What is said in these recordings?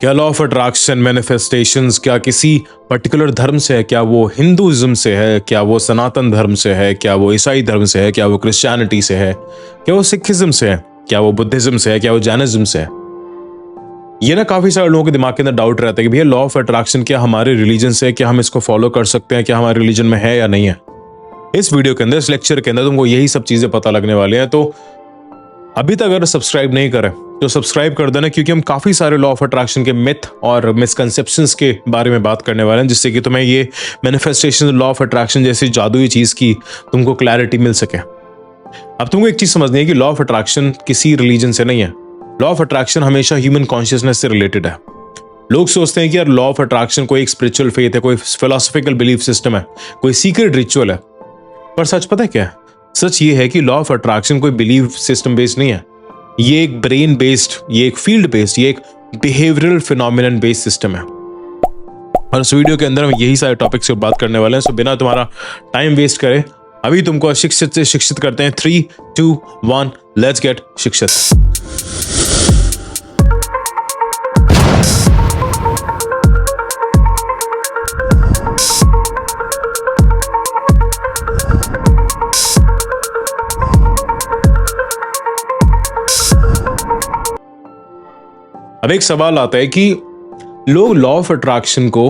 क्या law of attraction manifestations क्या किसी पर्टिकुलर धर्म से है? क्या वो हिंदुइज्म से है? क्या वो सनातन धर्म से है? क्या वो ईसाई धर्म से है? क्या वो क्रिश्चियनिटी से है? क्या वो सिखिज्म से है? क्या वो बुद्धिज्म से है? क्या वो जैनिज्म से है? ये ना काफी सारे लोगों के दिमाग के अंदर डाउट रहता है कि भैया लॉ ऑफ अट्रैक्शन क्या हमारे रिलीजन से है? क्या हम इसको फॉलो कर सकते हैं? क्या हमारे रिलीजन में है या नहीं है? इस वीडियो के अंदर, इस लेक्चर के अंदर तुमको यही सब चीजें पता लगने वाली हैं। तो अभी तक अगर सब्सक्राइब नहीं करें तो सब्सक्राइब कर देना, क्योंकि हम काफी सारे लॉ ऑफ अट्रैक्शन के मिथ और मिसकंसेप्शंस के बारे में बात करने वाले हैं, जिससे कि तुम्हें ये मैनिफेस्टेशन, लॉ ऑफ अट्रैक्शन जैसी जादुई चीज की तुमको क्लैरिटी मिल सके। अब तुमको एक चीज समझनी है कि लॉ ऑफ अट्रैक्शन किसी रिलीजन से नहीं है। लॉ ऑफ अट्रैक्शन हमेशा ह्यूमन कॉन्शियसनेस से रिलेटेड है। लोग सोचते हैं कि यार लॉ ऑफ अट्रैक्शन कोई एक स्पिरिचुअल फेथ है, कोई फिलोसॉफिकल बिलीफ सिस्टम है, कोई सीक्रेट रिचुअल है। पर सच पता है क्या है? सच ये है कि लॉ ऑफ अट्रैक्शन कोई बिलीफ सिस्टम बेस्ड नहीं है। ये एक ब्रेन बेस्ड, ये एक फील्ड बेस्ड, ये एक बिहेवियरल फिनोमिनन बेस्ड सिस्टम है। और इस वीडियो के अंदर हम यही सारे टॉपिक्स पर बात करने वाले हैं। सो बिना तुम्हारा टाइम वेस्ट करे अभी तुमको अशिक्षित से शिक्षित करते हैं। 3, 2, 1 लेट्स गेट शिक्षित। अब एक सवाल आता है कि लोग लॉ ऑफ अट्रैक्शन को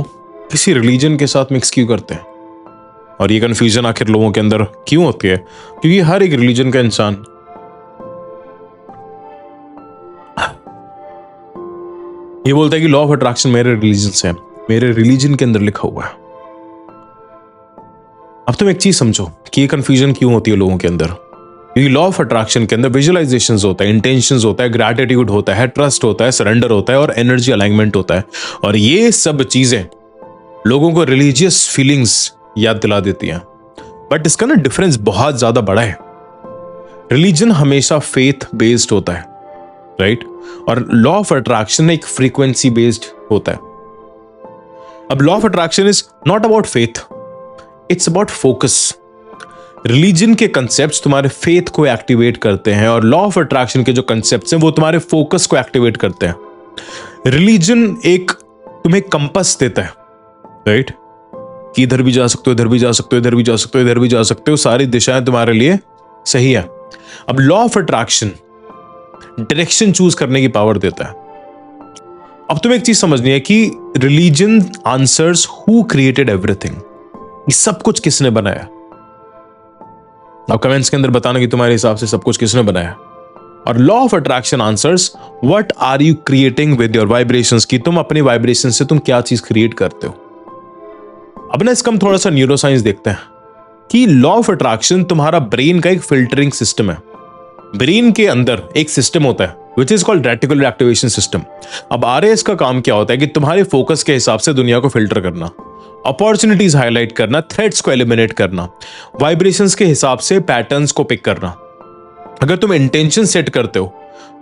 किसी रिलीजन के साथ मिक्स क्यों करते हैं, और ये कंफ्यूजन आखिर लोगों के अंदर क्यों होती है? क्योंकि हर एक रिलीजन का इंसान ये बोलता है कि लॉ ऑफ अट्रैक्शन मेरे रिलीजन से है, मेरे रिलीजन के अंदर लिखा हुआ है। अब तुम एक चीज समझो कि ये कंफ्यूजन क्यों होती है लोगों के अंदर। क्योंकि लॉ ऑफ अट्रैक्शन के अंदर विजुअलाइजेशंस होता है, इंटेंशंस होता है, ग्रैटिट्यूड होता है, ट्रस्ट होता है, सरेंडर होता है और एनर्जी अलाइनमेंट होता है। और ये सब चीजें लोगों को रिलीजियस फीलिंग्स याद दिला देती हैं। बट इसका ना डिफरेंस बहुत ज्यादा बड़ा है। रिलीजन हमेशा फेथ बेस्ड होता है, राइट? और लॉ ऑफ अट्रैक्शन एक फ्रीक्वेंसी बेस्ड होता है। अब law of attraction is not about faith, it's about focus. Religion के कंसेप्ट्स तुम्हारे फेथ को एक्टिवेट करते हैं और लॉ ऑफ अट्रैक्शन के जो कंसेप्ट्स हैं वो तुम्हारे फोकस को एक्टिवेट करते हैं। रिलीजन एक तुम्हें कंपस देता है, राइट? कि इधर भी जा सकते हो, इधर भी जा सकते हो, इधर भी जा सकते हो, इधर भी जा सकते हो, सारी दिशाएं तुम्हारे लिए सही है। अब law of attraction direction choose करने की पावर देता है। अब तुम्हें एक चीज समझनी है कि religion answers who created everything. ये सब कुछ किसने बनाया? अब कमेंट्स के अंदर बताना कि तुम्हारे हिसाब से सब कुछ किसने बनाया। और law of attraction answers what are you creating with your vibrations, की तुम अपनी वाइब्रेशन से तुम क्या चीज क्रिएट करते हो। अब ना इसका हम थोड़ा सा न्यूरोसाइंस देखते हैं कि लॉ ऑफ अट्रैक्शन तुम्हारा ब्रेन का एक फिल्टरिंग सिस्टम है। ब्रेन के अंदर एक सिस्टम होता है which is called reticular activation system. अब RAS का काम क्या होता है कि तुम्हारे फोकस के हिसाब से दुनिया को फिल्टर करना, अपॉर्चुनिटीज हाईलाइट करना, थ्रेट्स को एलिमिनेट करना, वाइब्रेशंस के हिसाब से पैटर्न्स को पिक करना। अगर तुम इंटेंशन सेट करते हो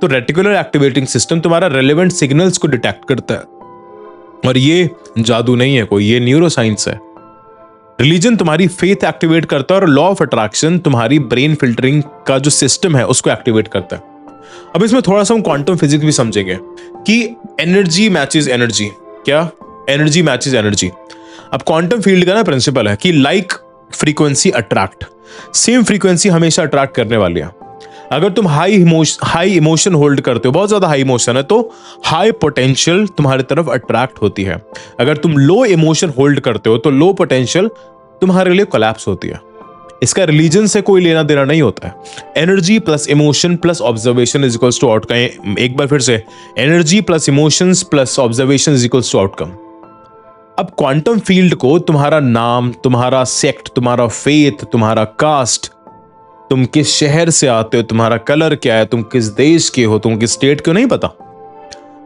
तो रेटिकुलर एक्टिवेटिंग सिस्टम तुम्हारा रेलेवेंट सिग्नल्स को डिटेक्ट करता है। और ये जादू नहीं है कोई, ये न्यूरोसाइंस है। रिलीजन तुम्हारी फेथ एक्टिवेट करता है और लॉ ऑफ अट्रैक्शन तुम्हारी ब्रेन फिल्टरिंग का जो सिस्टम है उसको एक्टिवेट करता है। अब इसमें थोड़ा सा हम क्वांटम फिजिक्स भी समझेंगे कि एनर्जी मैचेस एनर्जी। क्या? Energy matches energy. अब क्वांटम फील्ड का ना प्रिंसिपल है कि like frequency attract, same frequency हमेशा अट्रैक्ट करने वाली है। अगर तुम हाई इमोशन होल्ड करते हो, बहुत ज्यादा हाई इमोशन है, तो हाई पोटेंशियल तुम्हारी तरफ अट्रैक्ट होती है। अगर तुम लो इमोशन होल्ड करते हो तो लो पोटेंशियल तुम्हारे लिए कोलैप्स होती है। इसका रिलीजन से कोई लेना देना नहीं होता है। Energy plus emotion plus observation is equals to outcome. एक बार फिर से, energy plus emotions plus observation is equals to outcome. अब क्वांटम फील्ड को तुम्हारा नाम, तुम्हारा सेक्ट, तुम्हारा फेथ, तुम्हारा कास्ट, तुम किस शहर से आते हो, तुम्हारा कलर क्या है, तुम किस देश के हो, तुम किस स्टेट के हो, नहीं पता।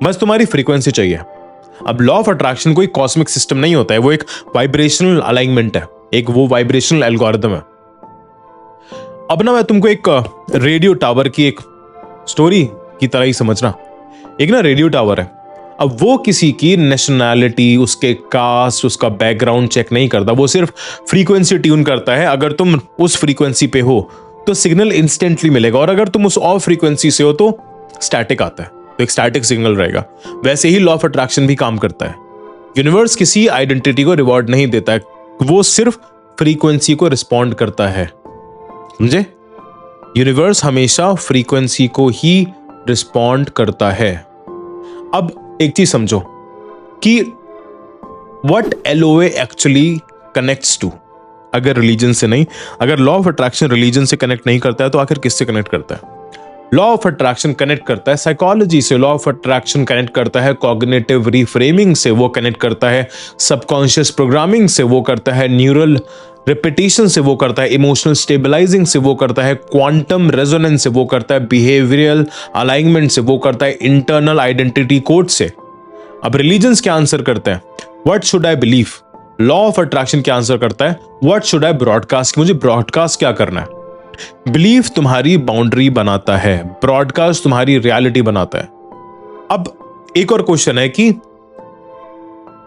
बस तुम्हारी फ्रीक्वेंसी चाहिए। अब लॉ ऑफ अट्रैक्शन कोई कॉस्मिक सिस्टम नहीं होता है, वो एक वाइब्रेशनल अलाइनमेंट है, एक वो वाइब्रेशनल एल्गोरिथम है। अब ना मैं तुमको एक रेडियो टावर की एक स्टोरी की तरह ही समझना। एक ना रेडियो टावर है। अब वो किसी की नेशनैलिटी, उसके कास्ट, उसका बैकग्राउंड चेक नहीं करता, वो सिर्फ फ्रीक्वेंसी ट्यून करता है। अगर तुम उस फ्रीक्वेंसी पे हो तो सिग्नल इंस्टेंटली मिलेगा, और अगर तुम उस ऑफ फ्रीक्वेंसी से हो तो स्टैटिक आता है। तो एक स्टैटिक सिग्नल रहेगा। वैसे ही लॉ ऑफ अट्रैक्शन भी काम करता है। यूनिवर्स किसी आइडेंटिटी को रिवॉर्ड नहीं देता है, वो सिर्फ फ्रीक्वेंसी को रिस्पॉन्ड करता है, समझे? यूनिवर्स हमेशा फ्रीक्वेंसी को ही रिस्पॉन्ड करता है। अब एक चीज समझो कि what LOA actually connects to, अगर रिलीजन से नहीं, अगर लॉ ऑफ अट्रैक्शन रिलीजन से कनेक्ट नहीं करता है तो आखिर किससे कनेक्ट करता है? लॉ ऑफ अट्रैक्शन कनेक्ट करता है साइकोलॉजी से, लॉ ऑफ अट्रैक्शन कनेक्ट करता है कॉग्निटिव रिफ्रेमिंग से, वो कनेक्ट करता है सबकॉन्शियस प्रोग्रामिंग से, वो करता है न्यूरल रिपीटिशन से, वो करता है इमोशनल स्टेबलाइजिंग से, वो करता है क्वांटम रेजोनेंस से, वो करता है बिहेवियरल अलाइनमेंट से, वो करता है इंटरनल आइडेंटिटी कोड से। अब रिलीजन्स क्या आंसर करते हैं? What should I believe? Law of attraction क्या आंसर करता है? What should I broadcast? मुझे ब्रॉडकास्ट क्या करना है? बिलीफ तुम्हारी बाउंड्री बनाता है, ब्रॉडकास्ट तुम्हारी रियलिटी बनाता है। अब एक और क्वेश्चन है कि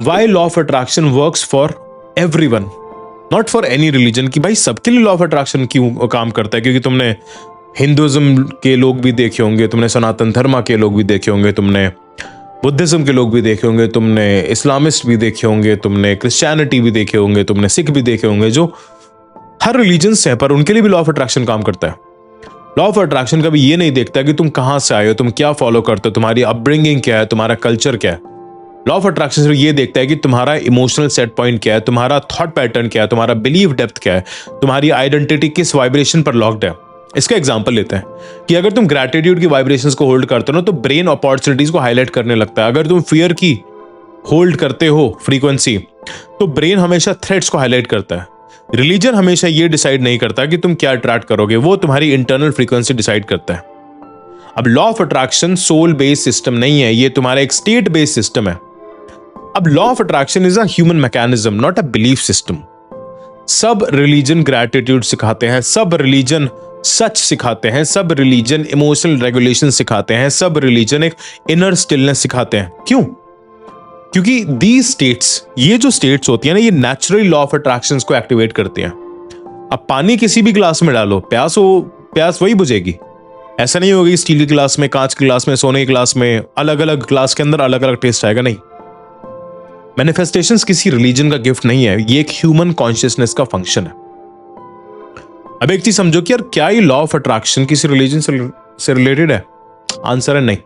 why law of attraction works for everyone, not for any religion? कि भाई सबके लिए लॉ ऑफ अट्रैक्शन क्यों काम करता है? क्योंकि तुमने हिंदुइज्म के लोग भी देखे होंगे, तुमने सनातन धर्म के लोग भी देखे होंगे, तुमने बुद्धिज्म के लोग भी देखे होंगे, तुमने इस्लामिस्ट भी देखे होंगे, तुमने क्रिश्चियनिटी भी देखे होंगे, तुमने सिख भी देखे होंगे, जो हर रिलीजन से है, पर उनके लिए भी लॉ ऑफ अट्रैक्शन काम करता है। लॉ ऑफ अट्रैक्शन कभी ये नहीं देखता कि तुम कहां से आए हो, तुम क्या फॉलो करते हो, तुम्हारी अपब्रिंगिंग क्या है, तुम्हारा कल्चर क्या है। लॉ ऑफ अट्रैक्शन सिर्फ ये देखता है कि तुम्हारा इमोशनल सेट पॉइंट क्या है, तुम्हारा थॉट पैटर्न क्या है, तुम्हारा बिलीव डेप्थ क्या है, तुम्हारी आइडेंटिटी किस वाइब्रेशन पर लॉक्ड है। इसका एग्जांपल लेते हैं कि अगर तुम ग्रैटिट्यूड की वाइब्रेशंस को होल्ड करते हो ना, तो ब्रेन अपॉर्चुनिटीज को हाईलाइट करने लगता है। अगर तुम फियर की होल्ड करते हो फ्रीक्वेंसी, तो ब्रेन हमेशा थ्रेट्स को हाईलाइट करता है। रिलीजन हमेशा ये डिसाइड नहीं करता कि तुम क्या अट्रैक्ट करोगे, वो तुम्हारी इंटरनल फ्रीक्वेंसी डिसाइड करता है। अब law of attraction soul based system नहीं है, ये तुम्हारा एक स्टेट बेस्ड सिस्टम है। अब law of attraction is a human mechanism, not a belief system. सब रिलीजन ग्रैटिट्यूड सिखाते हैं, सब रिलीजन सच सिखाते हैं, सब रिलीजन इमोशनल रेगुलेशन सिखाते हैं, सब रिलीजन एक इनर स्टिलनेस सिखाते हैं। क्यों? क्योंकि दी स्टेट्स, ये जो स्टेट्स होती है ना, ये नेचुरली लॉ ऑफ अट्रैक्शंस को एक्टिवेट करती हैं। अब पानी किसी भी ग्लास में डालो, प्यास वही बुझेगी। ऐसा नहीं होगी स्टील की ग्लास में, कांच की ग्लास में, सोने की ग्लास में, अलग अलग ग्लास के अंदर अलग अलग टेस्ट आएगा, नहीं। मैनिफेस्टेशंस किसी रिलीजन का गिफ्ट नहीं है, ये एक ह्यूमन कॉन्शियसनेस का फंक्शन है। अब एक चीज समझो कि यार क्या ये लॉ ऑफ अट्रैक्शन किसी रिलीजन से रिलेटेड है? आंसर है नहीं।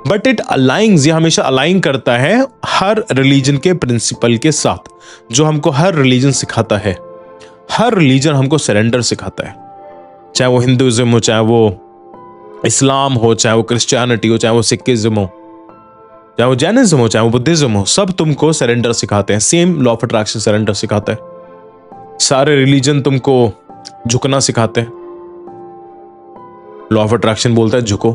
बट इट अलाइंस, ये हमेशा अलाइन करता है हर रिलीजन के प्रिंसिपल के साथ, जो हमको हर रिलीजन सिखाता है। हर रिलीजन हमको सरेंडर सिखाता है, चाहे वो हिंदुइज्म हो, चाहे वो इस्लाम हो, चाहे वो क्रिश्चियनिटी हो, चाहे वो सिखिज्म हो, चाहे वो जैनिज्म हो, चाहे वो बुद्धिज्म हो, सब तुमको सरेंडर सिखाते हैं। Same law of attraction surrender सिखाता है। सारे रिलीजन तुमको झुकना सिखाते हैं, लॉ ऑफ अट्रैक्शन बोलता है झुको।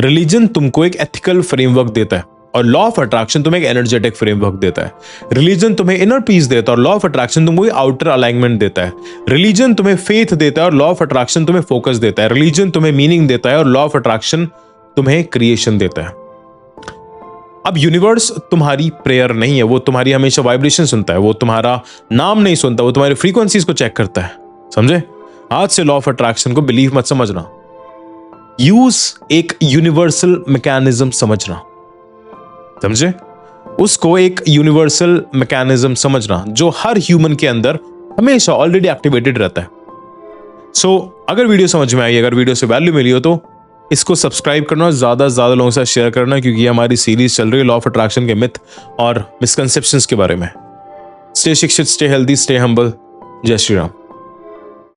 रिलीजन तुमको एक एथिकल फ्रेमवर्क देता है और लॉ ऑफ अट्रैक्शन तुम्हें एक एनर्जेटिक फ्रेमवर्क देता है। रिलीजन तुम्हें इनर पीस देता है और लॉ ऑफ अट्रैक्शन तुमको आउटर अलाइनमेंट देता है। रिलीजन तुम्हें फेथ देता है और लॉ ऑफ अट्रैक्शन तुम्हें फोकस देता है। रिलीजन तुम्हें मीनिंग देता है और लॉ ऑफ अट्रैक्शन तुम्हें क्रिएशन देता है। अब यूनिवर्स तुम्हारी प्रेयर नहीं है, वो तुम्हारी हमेशा वाइब्रेशन सुनता है, वो तुम्हारा नाम नहीं सुनता, वो तुम्हारी फ्रीक्वेंसीज को चेक करता है। समझे? आज से लॉ ऑफ अट्रैक्शन को बिलीव मत समझना, यूज एक यूनिवर्सल मैकेनिज्म समझना। समझे? उसको एक यूनिवर्सल मैकेनिज्म समझना जो हर ह्यूमन के अंदर हमेशा ऑलरेडी एक्टिवेटेड रहता है। सो अगर वीडियो समझ में आई, अगर वीडियो से वैल्यू मिली हो, तो इसको सब्सक्राइब करना और ज्यादा से ज्यादा लोगों के साथ शेयर करना, क्योंकि ये हमारी सीरीज चल रही है लॉ ऑफ अट्रैक्शन के मिथ और मिसकंसेप्शंस के बारे में। स्टे शिक्षित, स्टे हेल्दी, स्टे हम्बल। जय श्री राम।